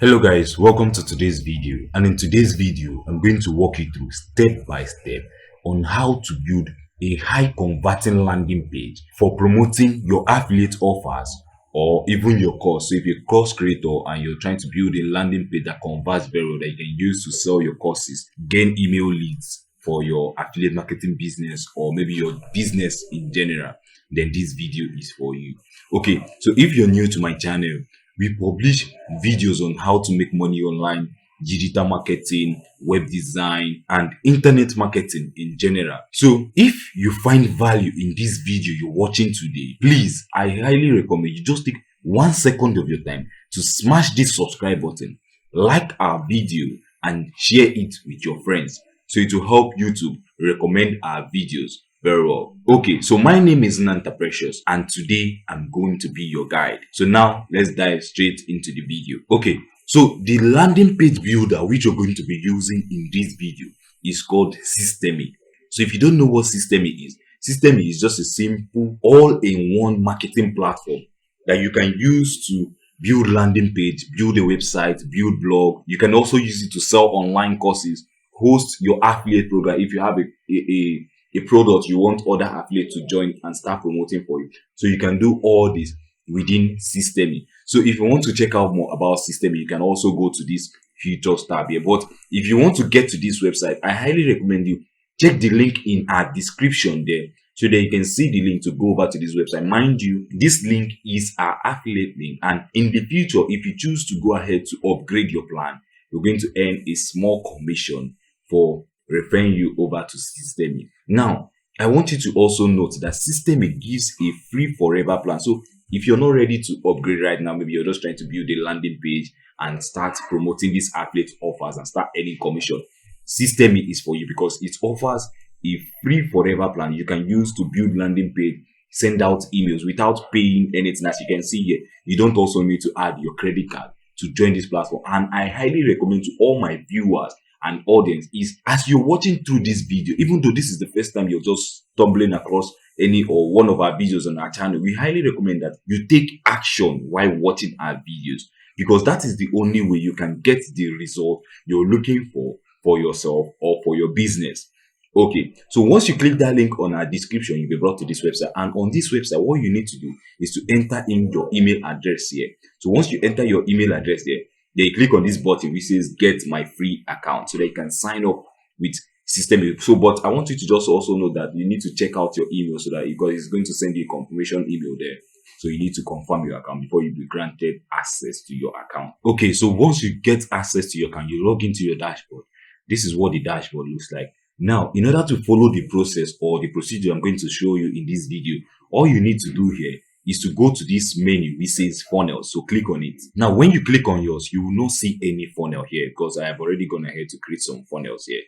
Hello guys, welcome to today's video, and in today's video I'm going to walk you through step by step on how to build a high converting landing page for promoting your affiliate offers or even your course. So if you're a course creator and you're trying to build a landing page that converts very well, that you can use to sell your courses, gain email leads for your affiliate marketing business or maybe your business in general, then this video is for you. Okay, so if you're new to my channel, we publish videos on how to make money online, digital marketing, web design, and internet marketing in general. So if you find value in this video you're watching today, please, I highly recommend you just take 1 second of your time to smash this subscribe button, like our video, and share it with your friends. So it will help YouTube recommend our videos very well. Okay, so my name is 𝗢𝗂𝗿 and today I'm going to be your guide. So now let's dive straight into the video. Okay, so the landing page builder which you're going to be using in this video is called systeme. So if you don't know what systeme is just a simple all-in-one marketing platform that you can use to build landing page, build a website, build blog. You can also use it to sell online courses, host your affiliate program if you have a product you want other affiliates to join and start promoting for you. So you can do all this within systeme. So if you want to check out more about systeme, you can also go to this features tab here. But if you want to get to this website, I highly recommend you check the link in our description there so that you can see the link to go over to this website. Mind you, this link is our affiliate link, and in the future, if you choose to go ahead to upgrade your plan, you're going to earn a small commission for referring you over to systeme. Now, I want you to also note that systeme gives a free forever plan. So if you're not ready to upgrade right now, maybe you're just trying to build a landing page and start promoting these affiliate offers and start earning commission, systeme is for you because it offers a free forever plan you can use to build landing page, send out emails without paying anything. As you can see here, you don't also need to add your credit card to join this platform. And I highly recommend to all my viewers and audience is, as you're watching through this video, even though this is the first time you're just stumbling across any or one of our videos on our channel, we highly recommend that you take action while watching our videos, because that is the only way you can get the result you're looking for yourself or for your business. Okay, so once you click that link on our description, you'll be brought to this website, and on this website what you need to do is to enter in your email address here. So once you enter your email address there, then you click on this button which says get my free account so that you can sign up with systeme. So but I want you to just also know that you need to check out your email, so that because it's going to send you a confirmation email there. So you need to confirm your account before you be granted access to your account. Okay, so once you get access to your account, you log into your dashboard. This is what the dashboard looks like. Now, in order to follow the process or the procedure I'm going to show you in this video, all you need to do here is to go to this menu which says funnel. So click on it. Now, when you click on yours, you will not see any funnel here because I have already gone ahead to create some funnels here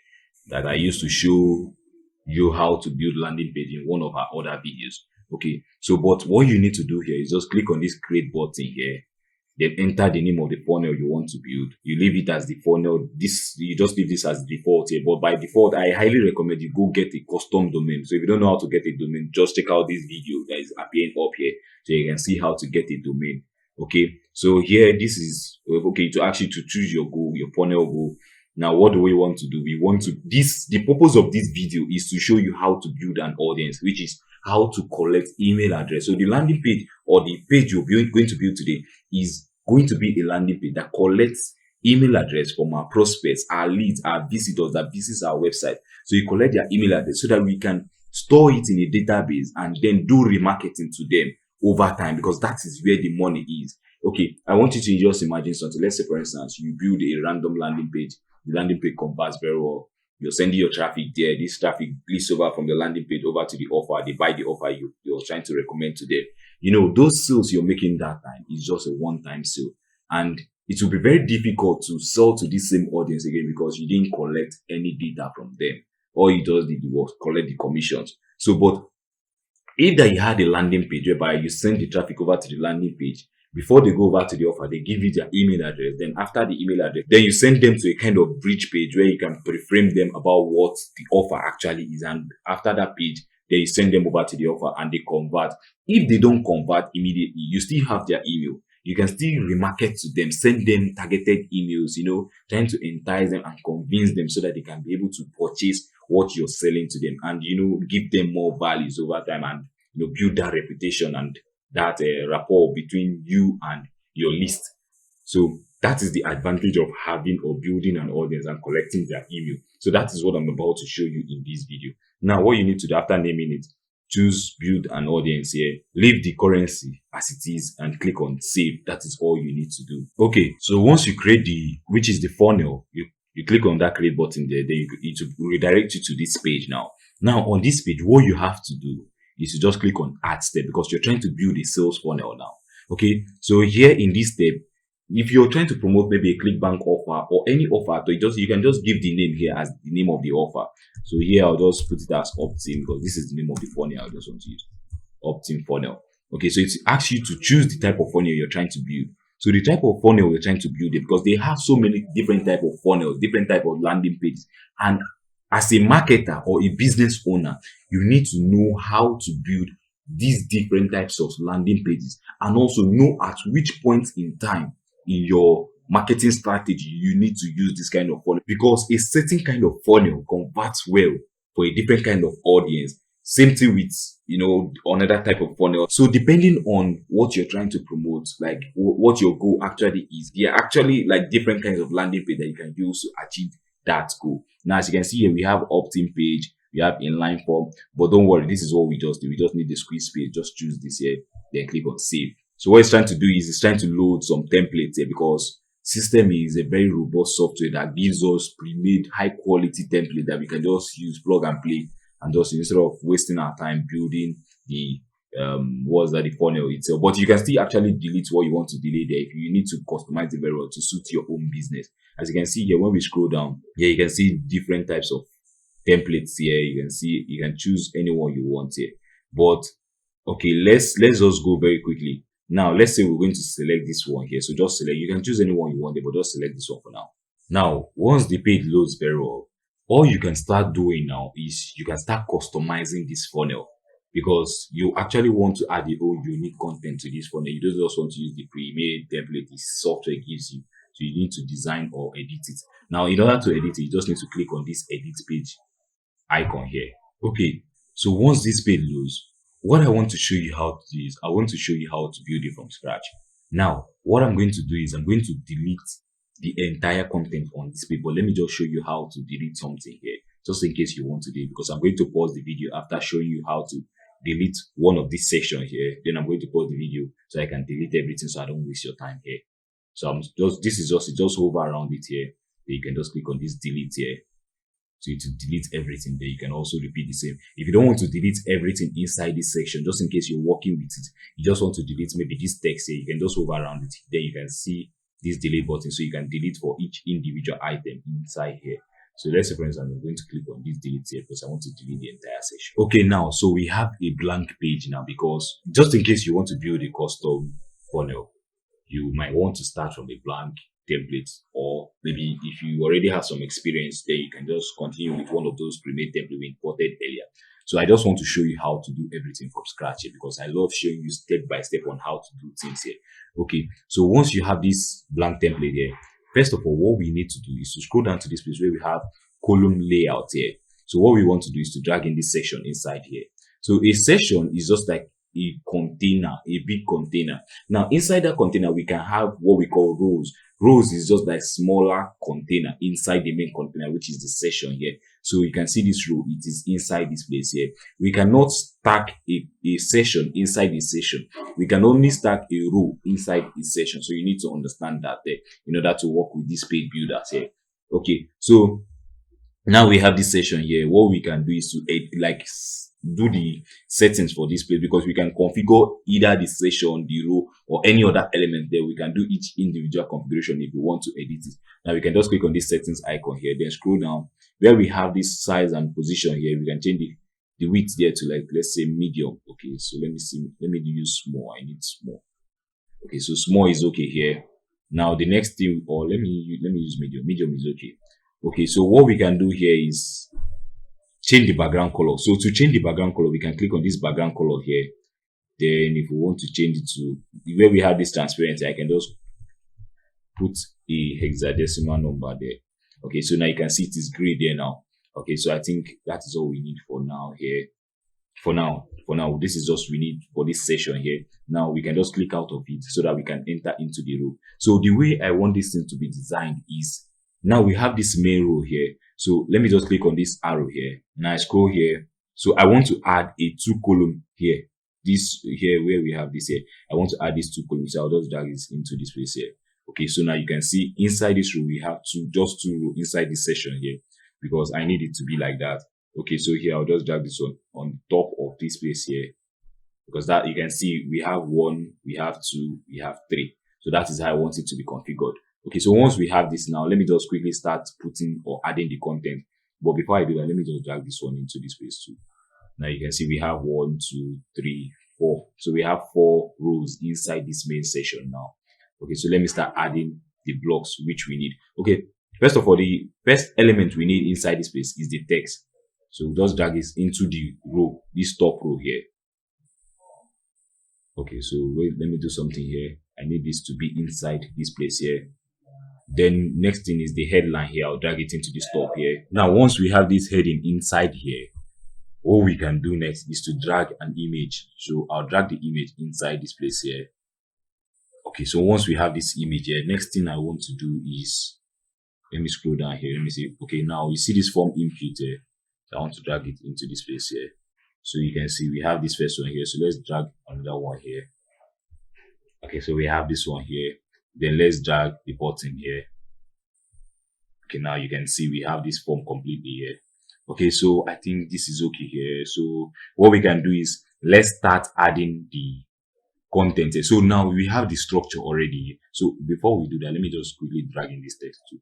that I used to show you how to build landing page in one of our other videos. Okay, so but what you need to do here is just click on this create button here, then enter the name of the funnel you want to build. You leave it as the funnel. You just leave this as default here, but by default I highly recommend you go get a custom domain. So if you don't know how to get a domain, just check out this video that is appearing up here so you can see how to get a domain. Okay, so here this is okay to actually to choose your goal, your funnel goal. Now what do we want to do? We want to the purpose of this video is to show you how to build an audience, which is how to collect email address. So the landing page or the page you're going to build today is going to be a landing page that collects email address from our prospects, our leads, our visitors that visits our website. So you collect their email address so that we can store it in a database and then do remarketing to them over time, because that is where the money is. Okay, I want you to just imagine something. Let's say, for instance, you build a random landing page. The landing page converts very well. You're sending your traffic there. This traffic leads over from the landing page over to the offer. They buy the offer you're trying to recommend to them. You know, those sales you're making that time is just a one-time sale. And it will be very difficult to sell to this same audience again because you didn't collect any data from them. All you just did was collect the commissions. So, but if that you had a landing page whereby you send the traffic over to the landing page, before they go over to the offer, they give you their email address. Then after the email address, then you send them to a kind of bridge page where you can pre-frame them about what the offer actually is. And after that page, then you send them over to the offer and they convert. If they don't convert immediately, you still have their email. you can still remarket to them, send them targeted emails, trying to entice them and convince them so that they can be able to purchase what you're selling to them, and give them more values over time, and build that reputation and that rapport between you and your list. So that is the advantage of having or building an audience and collecting their email. So that is what I'm about to show you in this video. Now, what you need to do after naming it, choose build an audience here, leave the currency as it is and click on save. That is all you need to do. Okay, so once you create which is the funnel, you click on that create button there, then it will redirect you to this page. Now on this page, what you have to do is to just click on add step, because you're trying to build a sales funnel now. Okay, so here in this step, if you're trying to promote maybe a ClickBank offer or any offer, you can just give the name here as the name of the offer. So here I'll just put it as opt-in, because this is the name of the funnel I just want to use. Opt-in funnel. Okay, so it asks you to choose the type of funnel you're trying to build. So the type of funnel you're trying to build it, because they have so many different type of funnels, different type of landing pages. And as a marketer or a business owner, you need to know how to build these different types of landing pages, and also know at which point in time in your marketing strategy you need to use this kind of funnel, because a certain kind of funnel converts well for a different kind of audience. Same thing with another type of funnel. So depending on what you're trying to promote, like what your goal actually is, there are actually like different kinds of landing page that you can use to achieve that goal. Now, as you can see here, we have opt-in page, we have inline form, but don't worry, this is what we just do. We just need the squeeze page. Just choose this here, then click on save. So what it's trying to do is it's trying to load some templates here, because Systeme is a very robust software that gives us pre-made high quality template that we can just use, plug and play, and just instead of wasting our time building the the funnel itself. But you can still actually delete what you want to delete there if you need to customize it very well to suit your own business. As you can see here, when we scroll down here, you can see different types of templates here. You can choose any one you want here. But okay, let's just go very quickly. Now, let's say we're going to select this one here. So just select, you can choose any one you want there, but just select this one for now. Now, once the page loads very well, all you can start doing now is you can start customizing this funnel, because you actually want to add your own unique content to this funnel. You don't just want to use the pre-made template this software gives you. So you need to design or edit it. Now, in order to edit it, you just need to click on this edit page icon here. Okay, so once this page loads, what I want to show you how to do is I want to show you how to build it from scratch. Now, what I'm going to do is I'm going to delete the entire content on this page, but let me just show you how to delete something here, just in case you want to do it, because I'm going to pause the video after showing you how to delete one of this section here. Then I'm going to pause the video so I can delete everything, so I don't waste your time here. So just hover around it here. Then you can just click on this delete here. So to delete everything there, you can also repeat the same. If you don't want to delete everything inside this section, just in case you're working with it, you just want to delete maybe this text here, you can just hover around it. Then you can see this delete button, so you can delete for each individual item inside here. So let's say, for instance, I'm going to click on this delete here because I want to delete the entire section. Okay, now, so we have a blank page now, because just in case you want to build a custom funnel, you might want to start from a blank template, or maybe if you already have some experience there, you can just continue with one of those pre-made templates we imported earlier. So I just want to show you how to do everything from scratch here, because I love showing you step by step on how to do things here. Okay, so once you have this blank template here, first of all, what we need to do is to scroll down to this place where we have column layout here. So what we want to do is to drag in this section inside here. So a section is just like a container, a big container. Now inside that container, we can have what we call rows. Rows is just like smaller container inside the main container, which is the section here. So you can see this row, it is inside this place here. We cannot stack a section inside the section. We can only stack a row inside the section. So you need to understand that there in order to work with this page builders here. Okay, so now we have this section here. What we can do is to do the settings for this page, because we can configure either the section, the row, or any other element there. We can do each individual configuration if we want to edit it. Now we can just click on this settings icon here, then scroll down where we have this size and position here. We can change the width there to, like, let's say medium. Okay, so let me see, let me use small. I need small. Okay, so small is okay here. Now the next thing, or let me use medium. Medium is okay. Okay, so what we can do here is change the background color. So to change the background color, we can click on this background color here. Then if we want to change it to where we have this transparency, I can just put a hexadecimal number there. Okay, so now you can see it is gray there now. Okay, so I think that is all we need for now here. For now, this is just we need for this session here. Now we can just click out of it so that we can enter into the row. So the way I want this thing to be designed is, now we have this main row here. So let me just click on this arrow here. Now I scroll here. So I want to add a 2 column here. This here where we have this here. I want to add these 2 columns. So I'll just drag this into this place here. Okay, so now you can see inside this row we have just two rows inside this section here, because I need it to be like that. Okay, so here I'll just drag this one on top of this place here, because that you can see we have 1, we have 2, we have 3. So that is how I want it to be configured. Okay, so once we have this now, let me just quickly start putting or adding the content. But before I do that, let me just drag this one into this place too. Now you can see we have 1, 2, 3, 4. So we have 4 rows inside this main section now. Okay, so let me start adding the blocks which we need. Okay, first of all, the first element we need inside this place is the text. So we'll just drag this into the row, this top row here. Okay, so wait, let me do something here. I need this to be inside this place here. Then next thing is the headline here. I'll drag it into this top here. Now, once we have this heading inside here, what we can do next is to drag an image. So I'll drag the image inside this place here. Okay, so once we have this image here, next thing I want to do is, let me scroll down here. Let me see. Okay, now you see this form input here. So I want to drag it into this place here. So you can see we have this first one here. So let's drag another one here. Okay, so we have this one here. Then let's drag the button here. Okay, now you can see we have this form completely here. Okay, so I think this is okay here. So what we can do is, let's start adding the content here. So now we have the structure already. So before we do that, let me just quickly drag in this text too.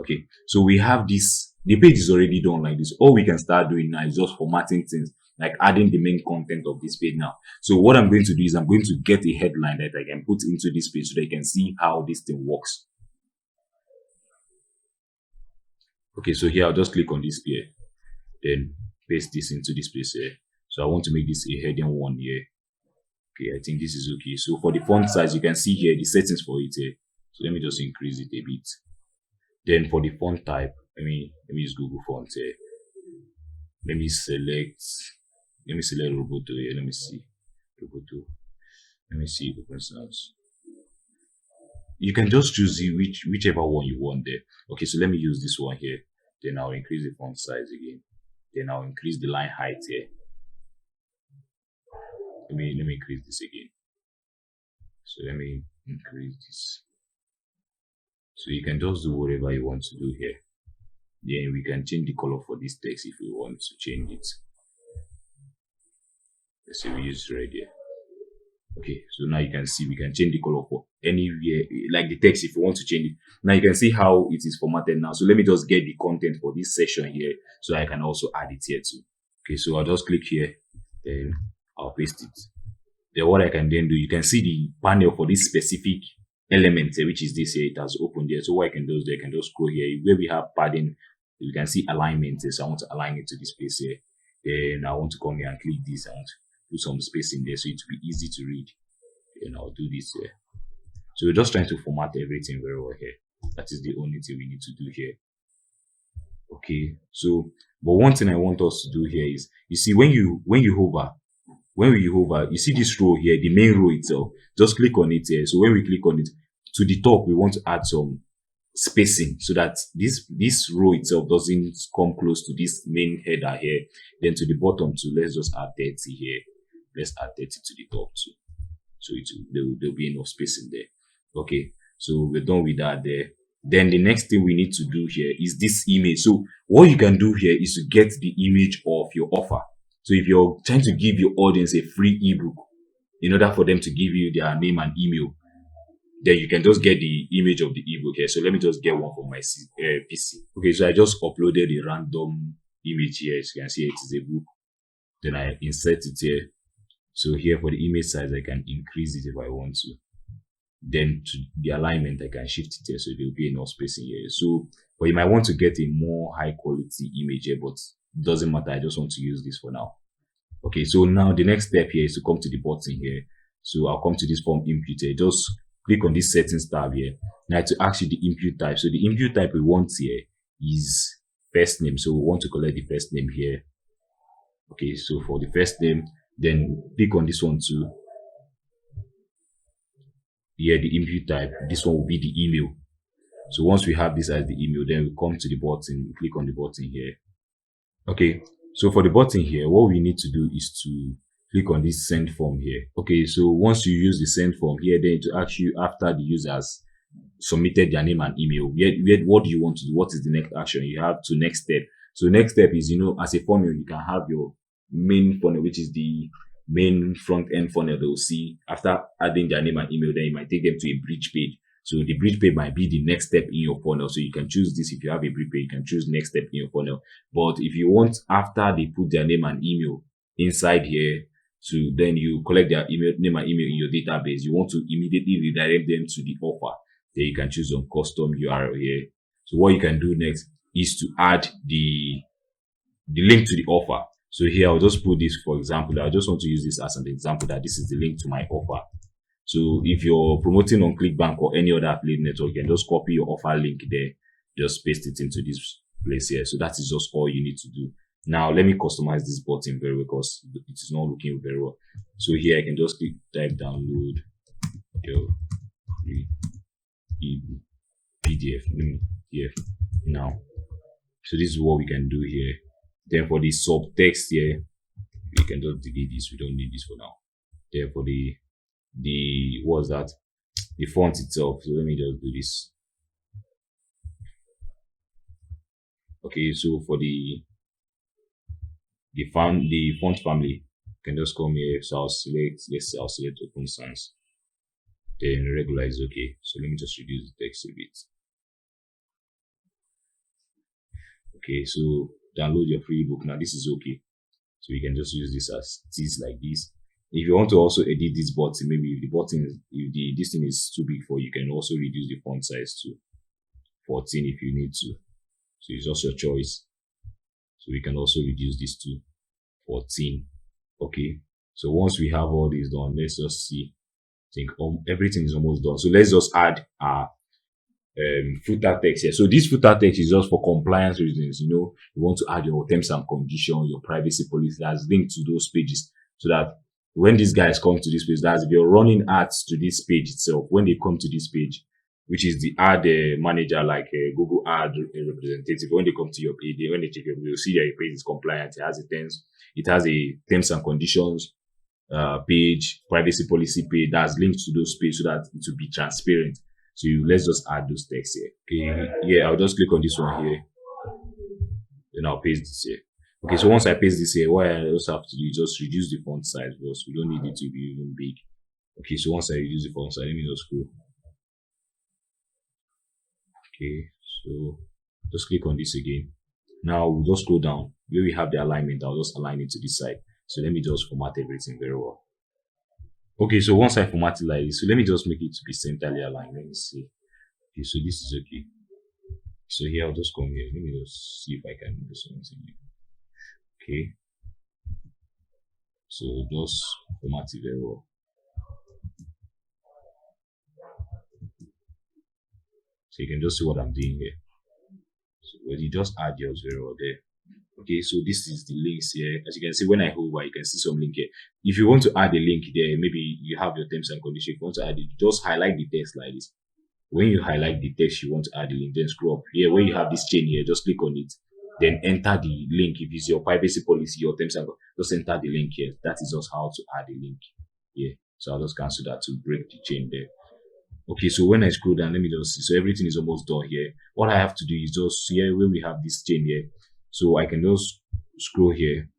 Okay, so we have this, the page is already done like this. All we can start doing now is just formatting things, like adding the main content of this page now. So what I'm going to do is, I'm going to get a headline that I can put into this page so that you can see how this thing works. Okay, so here I'll just click on this here, then paste this into this place here. So I want to make this a heading 1 here. Okay, I think this is okay. So for the font size, you can see here the settings for it here. So let me just increase it a bit. Then for the font type, let me use Google Fonts here. Let me select Roboto here. Let me see Roboto. Let me see Open Source. You can just choose whichever one you want there. Okay, so let me use this one here. Then I'll increase the font size again. Then I'll increase the line height here. Let me increase this again. So let me increase this. So you can just do whatever you want to do here. Then we can change the color for this text if we want to change it. Let's say we use red here. Okay, so now you can see we can change the color for anywhere, like the text if you want to change it. Now you can see how it is formatted now. So let me just get the content for this section here, so I can also add it here too. Okay, so I'll just click here, then I'll paste it. Then what I can then do, you can see the panel for this specific element here, which is this here. It has opened here. So what I can do is I can just scroll here where we have padding. You can see alignment here. So I want to align it to this place here. Then I want to come here and click this. I want to put some space in there so it will be easy to read. And I'll do this here. So we're just trying to format everything very well here. That is the only thing we need to do here. Okay, so but one thing I want us to do here is, you see when you hover, you see this row here, the main row itself. Just click on it here. So when we click on it, to the top we want to add some spacing so that this row itself doesn't come close to this main header here. Then to the bottom too, let's just add 30 here. Let's add 30 to the top too. So there'll be enough space in there. Okay, so we're done with that there. Then the next thing we need to do here is this image. So what you can do here is to get the image of your offer. So if you're trying to give your audience a free ebook, in order for them to give you their name and email, then you can just get the image of the ebook here. So let me just get one from my PC. Okay, so I just uploaded a random image here. As you can see, it is a book. Then I insert it here. So here for the image size, I can increase it if I want to. Then to the alignment, I can shift it here so there will be enough space in here. So, but you might want to get a more high quality image here, but it doesn't matter. I just want to use this for now. Okay, so now the next step here is to come to the button here. So I'll come to this form input here. Just click on this settings tab here. Now to ask you the input type. So the input type we want here is first name. So we want to collect the first name here. Okay, so for the first name, then click on this one too. Here the input type. This one will be the email. So once we have this as the email, then we come to the button, we click on the button here. Okay, so for the button here, what we need to do is to click on this send form here. Okay, so once you use the send form here, then to ask you after the users submitted their name and email, what do you want to do? What is the next action? You have to next step. So next step is, as a funnel, you can have your main funnel, which is the main front end funnel. They will see after adding their name and email, then you might take them to a bridge page. So the bridge page might be the next step in your funnel. So you can choose this. If you have a bridge page, you can choose next step in your funnel. But if you want, after they put their name and email inside here, so then you collect their name and email in your database, you want to immediately redirect them to the offer, then you can choose on custom URL here. So what you can do next is to add the link to the offer. So here I'll just put this, for example, I just want to use this as an example that this is the link to my offer. So if you're promoting on ClickBank or any other affiliate network, you can just copy your offer link there, just paste it into this place here. So that is just all you need to do. Now let me customize this button very well because it is not looking very well. So here I can just click type download your free PDF here now. So this is what we can do here. Then for the subtext here, we can just delete this. We don't need this for now. Then for the what's that? The font itself. So let me just do this. Okay, so for the font family, you can just come here. So I'll select Open Sans. Then regular is okay. So let me just reduce the text a bit. Okay, so download your free ebook. Now this is okay. So you can just use this as it is like this. If you want to also edit this button, maybe if this thing is too big for you, you can also reduce the font size to 14 if you need to. So it's just your choice. So we can also reduce this to 14. Okay. So once we have all this done, let's just see. I think everything is almost done. So let's just add our footer text here. So this footer text is just for compliance reasons. You want to add your terms and conditions, your privacy policy that's linked to those pages, so that when these guys come to this page, that's if you're running ads to this page itself, when they come to this page, which is the ad manager, like Google ad representative, when they come to your page, when they check your page, you'll see that your page is compliant. It has a terms and conditions page, privacy policy page that's linked to those pages so that it will be transparent. So let's just add those texts here. Okay, yeah, I'll just click on this one here. Then I'll paste this here. Okay, so once I paste this here, what I also have to do is just reduce the font size because we don't need it to be even big. Okay, so once I reduce the font size, let me just go. Okay, so just click on this again. Now we'll just scroll down. Where we have the alignment, I'll just align it to this side. So let me just format everything very well. Okay, so once I format it like this, so let me just make it to be centrally aligned. Let me see. Okay, so this is okay. So here I'll just come here. Let me just see if I can do something here. Okay, so just format it very well. So you can just see what I'm doing here. So you just add yours very well there. Okay, so this is the links here. As you can see, when I hover, you can see some link here. If you want to add a link there, maybe you have your terms and conditions. If you want to add it, just highlight the text like this. When you highlight the text you want to add the link, then scroll up here. When you have this chain here, just click on it. Then enter the link. If it's your privacy policy, your terms and just enter the link here. That is just how to add a link here. So I'll just cancel that to break the chain there. Okay, so when I scroll down, let me just see. So everything is almost done here. What I have to do is just here where we have this chain here. So I can just scroll here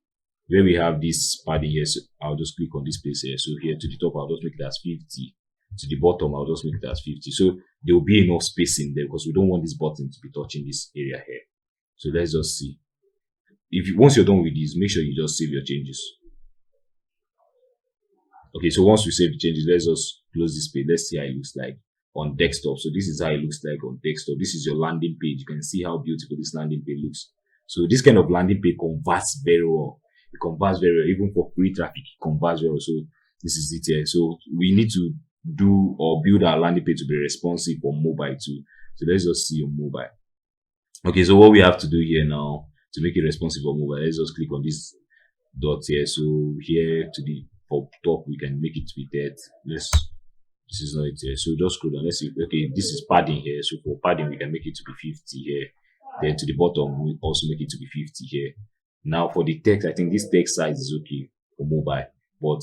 where we have this padding here. So I'll just click on this place here. So here to the top, I'll just make it as 50. To the bottom, I'll just make it as 50. So there will be enough space in there because we don't want this button to be touching this area here. So let's just see. Once you're done with this, make sure you just save your changes. Okay, so once we save the changes, let's just close this page. Let's see how it looks like on desktop. So this is how it looks like on desktop. This is your landing page. You can see how beautiful this landing page looks. So this kind of landing page converts very well. it converts very well. Even for free traffic, it converts very well. So this is it here. So we need to do or build our landing page to be responsive for mobile too. So let's just see on mobile. Okay, so what we have to do here now to make it responsive for mobile, let's just click on this dot here. So here to the top, we can make it to be 30. This is not it here. So just scroll down. Let's see. Okay, this is padding here. So for padding, we can make it to be 50 here. Then to the bottom, we also make it to be 50 here. Now for the text, I think this text size is okay for mobile, but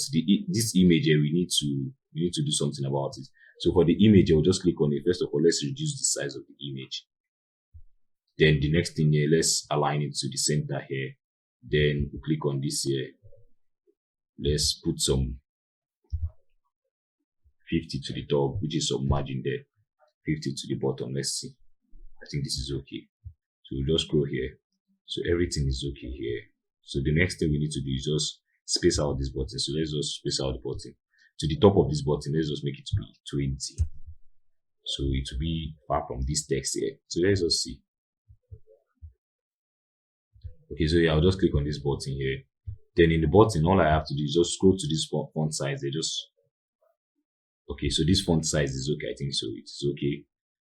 this image here, we need to do something about it. So for the image, I'll just click on it. First of all, let's reduce the size of the image. Then the next thing here, let's align it to the center here. Then we click on this here. Let's put some 50 to the top, which is some margin there. 50 to the bottom. Let's see. I think this is okay. So we'll just go here. So everything is okay here. So the next thing we need to do is just space out this button. So let's just space out the button. To the top of this button, let's just make it to be 20. So it will be far from this text here. So let's just see. Okay, so yeah, I'll just click on this button here. Then in the button, all I have to do is just scroll to this font size. Okay, so this font size is okay. I think so. It's okay.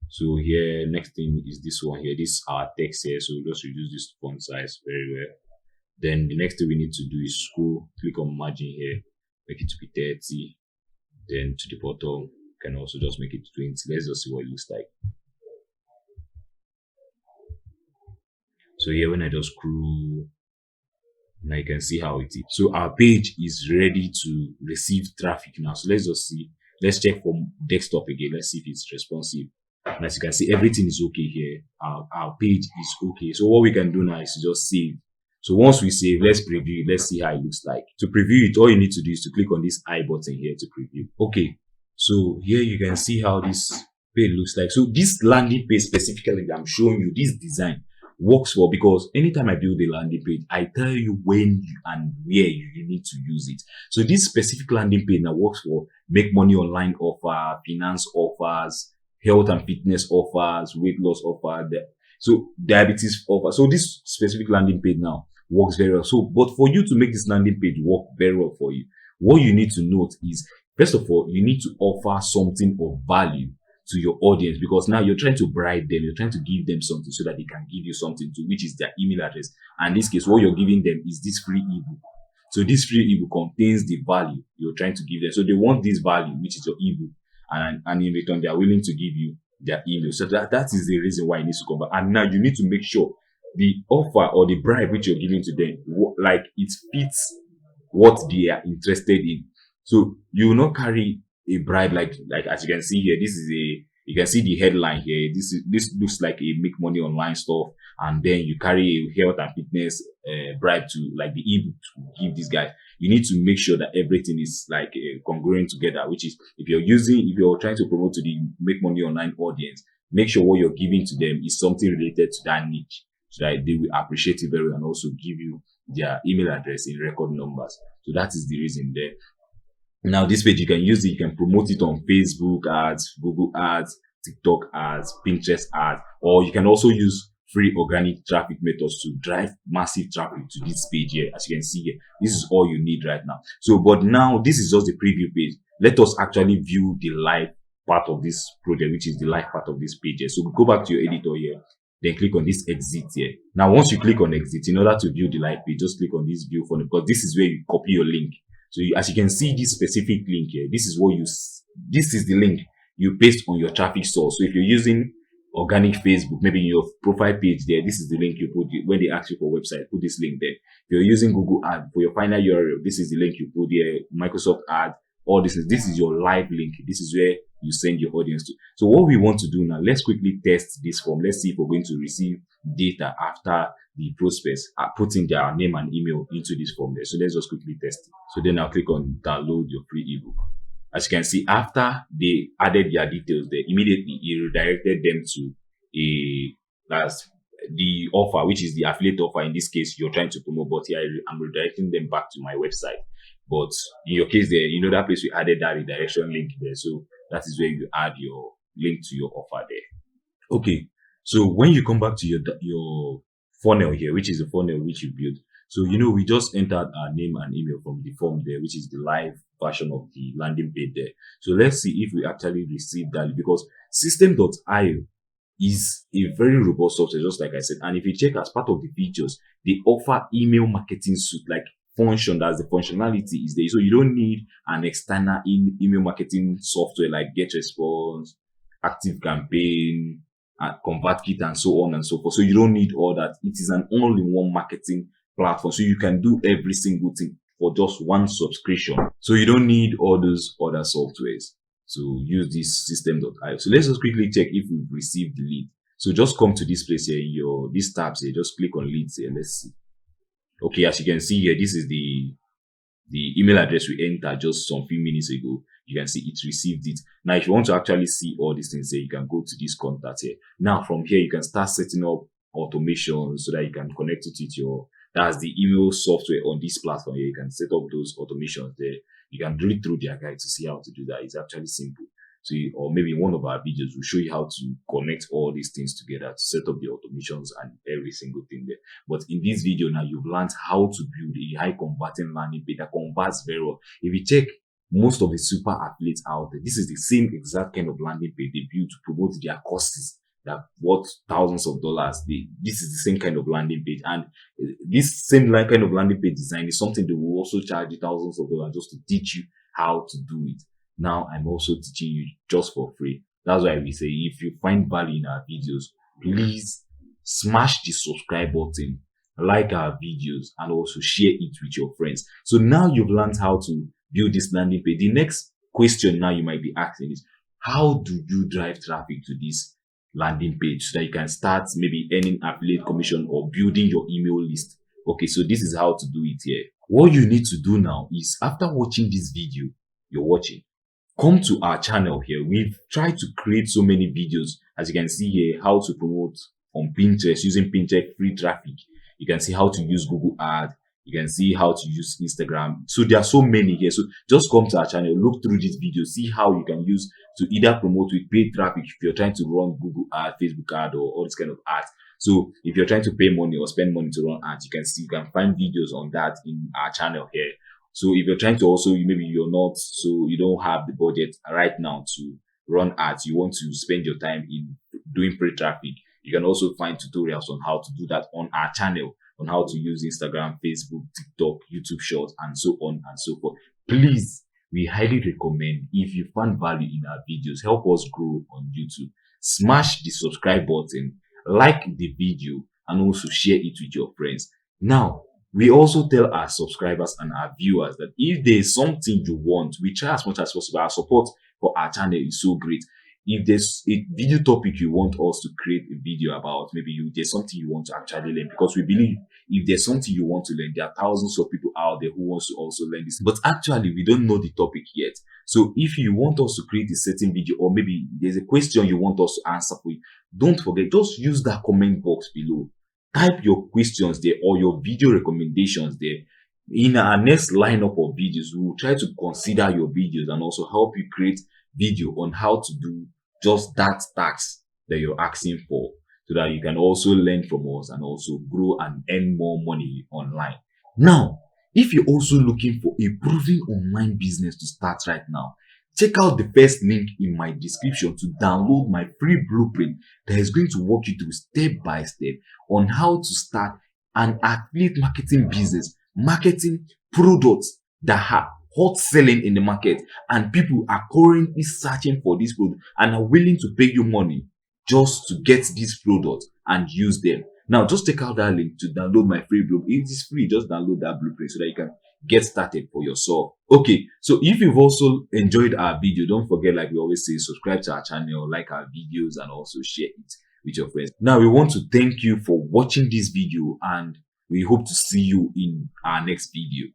So here, next thing is this one here. This is our text here. So we'll just reduce this font size very well. Then the next thing we need to do is scroll, click on margin here, make it to be 30. Then to the bottom, you can also just make it 20. Let's just see what it looks like. So here, when I just scroll, now you can see how it is. So our page is ready to receive traffic now. So let's just see. Let's check for desktop again. Let's see if it's responsive. And as you can see, everything is okay here. Our page is okay. So what we can do now is to just save. So once we save, let's preview it. Let's see how it looks like. To preview it, all you need to do is to click on this I button here to preview. Okay. So here you can see how this page looks like. So this landing page specifically that I'm showing you, this design works well because anytime I build a landing page, I tell you when and where you need to use it. So this specific landing page now works for make money online offer, finance offers, health and fitness offers, weight loss offer, so diabetes offer. So this specific landing page now works very well. So, but for you to make this landing page work very well for you, what you need to note is, first of all, you need to offer something of value to your audience, because now you're trying to bribe them, you're trying to give them something so that they can give you something to, which is their email address. And in this case, what you're giving them is this free ebook. So this free ebook contains the value you're trying to give them. So they want this value, which is your ebook, and in return, they are willing to give you their email. So that is the reason why it needs to come back. And now you need to make sure the offer or the bribe which you're giving to them, like it fits what they are interested in. So you will not carry a bribe like as you can see here. This is you can see the headline here. This looks like a make money online stuff, and then you carry a health and fitness bribe to like the ebook to give these guys. You need to make sure that everything is like congruent together, which is if you're trying to promote to the make money online audience, make sure what you're giving to them is something related to that niche, so that they will appreciate it very well and also give you their email address in record numbers. So that is the reason there. Now this page, you can use it, you can promote it on Facebook ads, Google ads, TikTok ads, Pinterest ads, or you can also use free organic traffic methods to drive massive traffic to this page here. As you can see here, this is all you need right now. So, but now this is just the preview page. Let us actually view the live part of this project, which is the live part of this page here. So go back to your editor here, then click on this exit here. Now, once you click on exit, in order to view the live page, just click on this view funnel, because this is where you copy your link. So as you can see, this specific link here, this is the link you paste on your traffic source. So if you're using organic Facebook, maybe in your profile page there, this is the link you put. When they ask you for a website, put this link there. If you're using Google Ads for your final URL, this is the link you put there. Microsoft Ads, all this is your live link. This is where you send your audience to. So what we want to do now, let's quickly test this form. Let's see if we're going to receive data after the prospects are putting their name and email into this form there. So let's just quickly test it. So then I'll click on download your free ebook. As you can see, after they added their details there, immediately it redirected them to that's the offer, which is the affiliate offer. In this case, you're trying to promote, but here I'm redirecting them back to my website. But in your case there, that place we added that redirection link there. So that is where you add your link to your offer there. Okay. So when you come back to your funnel here, which is the funnel which you built. So, we just entered our name and email from the form there, which is the live version of the landing page there. So let's see if we actually receive that, because systeme.io is a very robust software, just like I said. And if you check as part of the features, they offer email marketing suite, like function, that's the functionality is there. So you don't need an external email marketing software like GetResponse, ActiveCampaign, ConvertKit, and so on and so forth. So you don't need all that. It is an all-in-one marketing platform. So you can do every single thing for just one subscription. So you don't need all those other softwares to use this systeme.io. So let's just quickly check if we've received the lead. So just come to this place here in these tabs here, just click on leads here. Let's see. Okay, as you can see here, this is the email address we entered just some few minutes ago. You can see it received it. Now, if you want to actually see all these things here, you can go to this contact here. Now, from here, you can start setting up automation so that you can connect it with that's the email software on this platform here. You can set up those automations there. You can read through their guide to see how to do that. It's actually simple. So, or maybe in one of our videos, we'll show you how to connect all these things together to set up the automations and every single thing there. But in this video now, you've learned how to build a high converting landing page that converts very well. If you check most of the super affiliates out there, this is the same exact kind of landing page they build to promote their courses that worth thousands of dollars. This is the same kind of landing page, and this same kind of landing page design is something they will also charge you thousands of dollars just to teach you how to do it. Now I'm also teaching you just for free. That's why we say, if you find value in our videos, please smash the subscribe button, like our videos, and also share it with your friends. So now you've learned how to build this landing page. The next question now you might be asking is, how do you drive traffic to this landing page so that you can start maybe earning affiliate commission or building your email list? Okay, so this is how to do it here. What you need to do now is, after watching this video you're watching, come to our channel here. We've tried to create so many videos, as you can see here, how to promote on Pinterest using Pinterest free traffic. You can see how to use Google Ads. You can see how to use Instagram. So there are so many here. So just come to our channel, look through this video, see how you can use to either promote with paid traffic if you're trying to run Google Ads, Facebook Ads, or all this kind of ads. So if you're trying to pay money or spend money to run ads, you can find videos on that in our channel here. So if you're trying to also, maybe you don't have the budget right now to run ads, you want to spend your time in doing paid traffic, you can also find tutorials on how to do that on our channel, on how to use Instagram, Facebook, TikTok, YouTube Shorts, and so on and so forth. Please, we highly recommend, if you find value in our videos, help us grow on YouTube. Smash the subscribe button, like the video, and also share it with your friends. Now, we also tell our subscribers and our viewers that if there's something you want, we try as much as possible. Our support for our channel is so great. If there's a video topic you want us to create a video about, maybe there's something you want to actually learn, because we believe if there's something you want to learn, there are thousands of people out there who wants to also learn this. But actually, we don't know the topic yet. So if you want us to create a certain video, or maybe there's a question you want us to answer for you, don't forget, just use that comment box below. Type your questions there or your video recommendations there. In our next lineup of videos, we will try to consider your videos and also help you create video on how to do just that task that you're asking for, so that you can also learn from us and also grow and earn more money online. Now, if you're also looking for a proven online business to start right now, check out the first link in my description to download my free blueprint that is going to walk you through step by step on how to start an affiliate marketing business, marketing products that are hot selling in the market, and people are currently searching for this product and are willing to pay you money just to get these products and use them. Now, just check out that link to download my free blueprint. It is free. Just download that blueprint so that you can get started for yourself. Okay, so if you've also enjoyed our video, don't forget, like we always say, subscribe to our channel, like our videos, and also share it with your friends. Now, we want to thank you for watching this video, and we hope to see you in our next video.